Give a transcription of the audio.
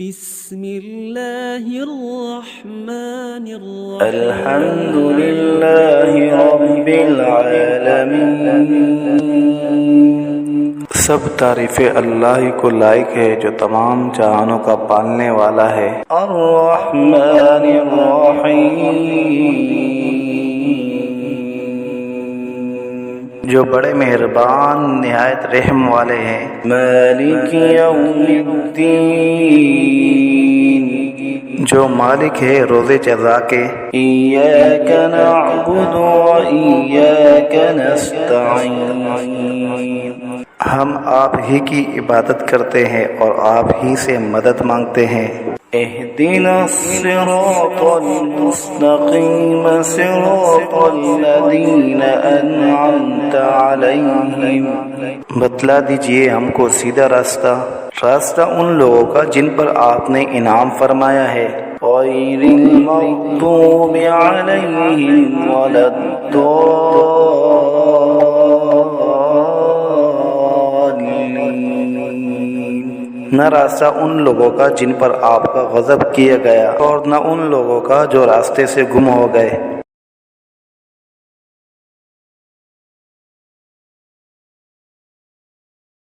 بسم الله الرحمن الرحيم الحمد لله رب العالمين سب تعریفیں اللہ کو لائق ہے جو تمام جہانوں کا پالنے والا ہے۔ الرحمن الرحیم جو بڑے مہربان نہایت رحم والے ہیں۔ مالک یوم الدین جو مالک ہے روز جزا کے۔ ایاک نعبد و ایاک نستعین ہم آپ ہی کی عبادت کرتے ہیں اور آپ ہی سے مدد مانگتے ہیں۔ اہدنا الصراط المستقیم صراط الذین انعمت علیہم بتلا دیجئے ہم کو سیدھا راستہ ان لوگوں کا جن پر آپ نے انعام فرمایا ہے۔ غیر المغضوب علیہم ولا نہ راستہ ان لوگوں کا جن پر آپ کا غضب کیا گیا اور نہ ان لوگوں کا جو راستے سے گم ہو گئے۔